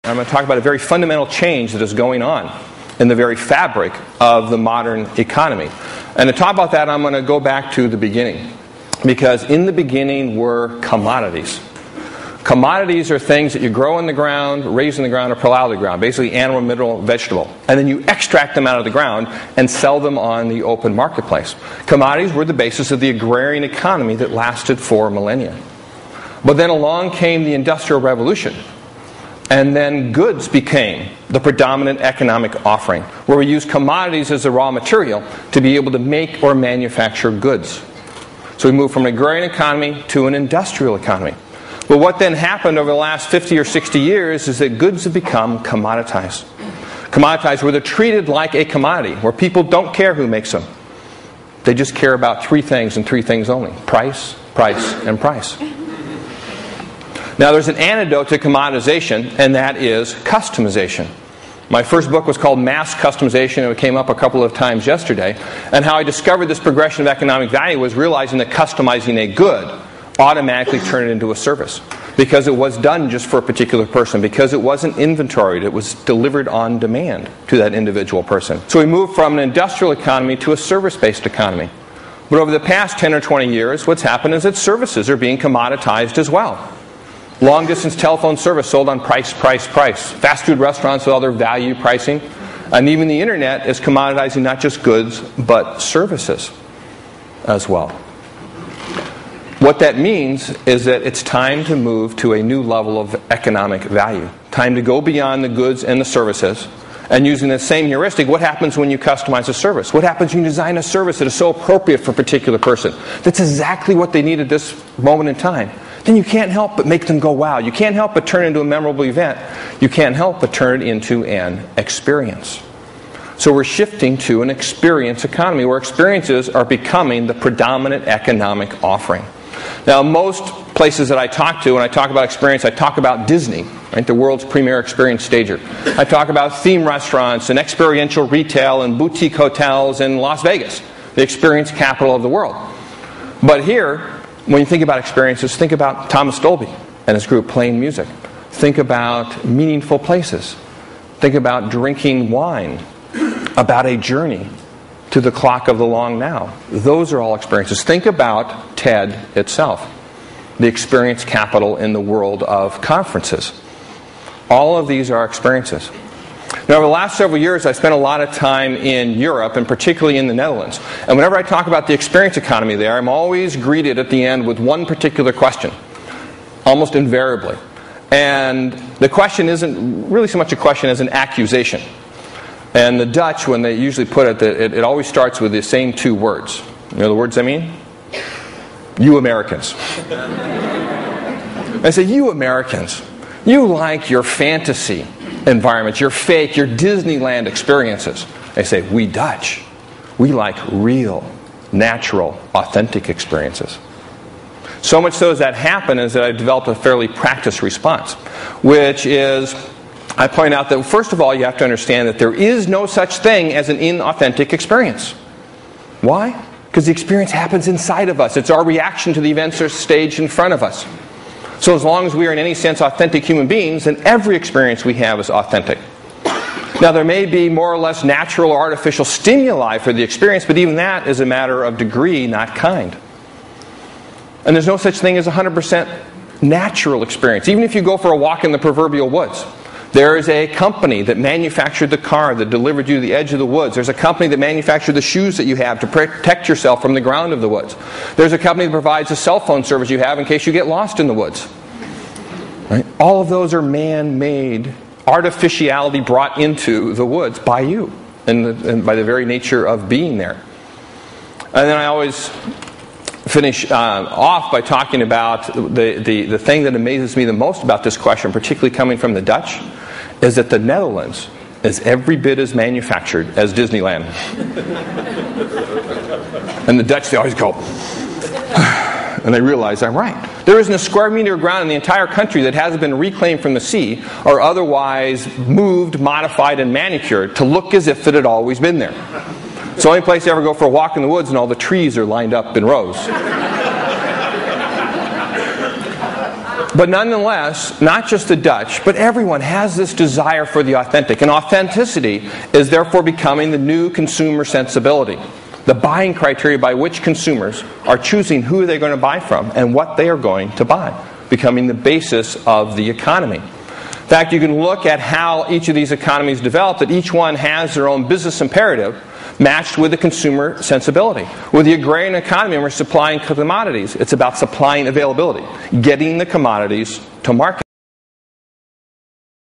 I'm going to talk about a very fundamental change that is going on in the very fabric of the modern economy. And to talk about that, I'm going to go back to the beginning. Because in the beginning were commodities. Commodities are things that you grow in the ground, raise in the ground, or pull out of the ground. Basically animal, mineral, vegetable. And then you extract them out of the ground and sell them on the open marketplace. Commodities were the basis of the agrarian economy that lasted for millennia. But then along came the Industrial Revolution. And then goods became the predominant economic offering, where we use commodities as the raw material to be able to make or manufacture goods. So we moved from an agrarian economy to an industrial economy. But what then happened over the last 50 or 60 years is that goods have become commoditized. Commoditized where they're treated like a commodity, where people don't care who makes them. They just care about three things and three things only: price, price, and price. Now there's an antidote to commoditization, and that is customization. My first book was called Mass Customization, and it came up a couple of times yesterday. And how I discovered this progression of economic value was realizing that customizing a good automatically turned it into a service. Because it was done just for a particular person. Because it wasn't inventoried. It was delivered on demand to that individual person. So we moved from an industrial economy to a service-based economy. But over the past 10 or 20 years, what's happened is that services are being commoditized as well. Long-distance telephone service sold on price, price, price. Fast food restaurants with all their value pricing. And even the internet is commoditizing not just goods, but services as well. What that means is that it's time to move to a new level of economic value. Time to go beyond the goods and the services. And using the same heuristic, what happens when you customize a service? What happens when you design a service that is so appropriate for a particular person? That's exactly what they need at this moment in time. Then you can't help but make them go wow. You can't help but turn it into a memorable event. You can't help but turn it into an experience. So we're shifting to an experience economy where experiences are becoming the predominant economic offering. Now, most places that I talk to, when I talk about experience, I talk about Disney, right, the world's premier experience stager. I talk about theme restaurants and experiential retail and boutique hotels in Las Vegas, the experience capital of the world. But here, when you think about experiences, think about Thomas Dolby and his group playing music. Think about meaningful places. Think about drinking wine, about a journey to the clock of the long now. Those are all experiences. Think about TED itself, the experience capital in the world of conferences. All of these are experiences. Now, over the last several years, I spent a lot of time in Europe, and particularly in the Netherlands. And whenever I talk about the experience economy there, I'm always greeted at the end with one particular question, almost invariably. And the question isn't really so much a question as an accusation. And the Dutch, when they usually put it, it always starts with the same two words. You know the words I mean? You Americans. I say, you Americans, you like your fantasy environments, your fake, your Disneyland experiences. They say, we Dutch, we like real, natural, authentic experiences. So much so as that happened is that I developed a fairly practiced response, which is, I point out that first of all you have to understand that there is no such thing as an inauthentic experience. Why? Because the experience happens inside of us. It's our reaction to the events that are staged in front of us. So as long as we are in any sense authentic human beings, then every experience we have is authentic. Now there may be more or less natural or artificial stimuli for the experience, but even that is a matter of degree, not kind. And there's no such thing as 100% natural experience. Even if you go for a walk in the proverbial woods, there is a company that manufactured the car that delivered you to the edge of the woods. There's a company that manufactured the shoes that you have to protect yourself from the ground of the woods. There's a company that provides the cell phone service you have in case you get lost in the woods. Right? All of those are man-made artificiality brought into the woods by you and by the very nature of being there. And then I always finish off by talking about the thing that amazes me the most about this question, particularly coming from the Dutch, is that the Netherlands is every bit as manufactured as Disneyland. And the Dutch, they always go, and they realize I'm right. There isn't a square meter of ground in the entire country that hasn't been reclaimed from the sea or otherwise moved, modified, and manicured to look as if it had always been there. It's the only place you ever go for a walk in the woods and all the trees are lined up in rows. But nonetheless, not just the Dutch, but everyone has this desire for the authentic. And authenticity is therefore becoming the new consumer sensibility. The buying criteria by which consumers are choosing who they're going to buy from and what they are going to buy, becoming the basis of the economy. In fact, you can look at how each of these economies develop, that each one has their own business imperative matched with the consumer sensibility. With the agrarian economy, we're supplying commodities. It's about supplying availability, getting the commodities to market.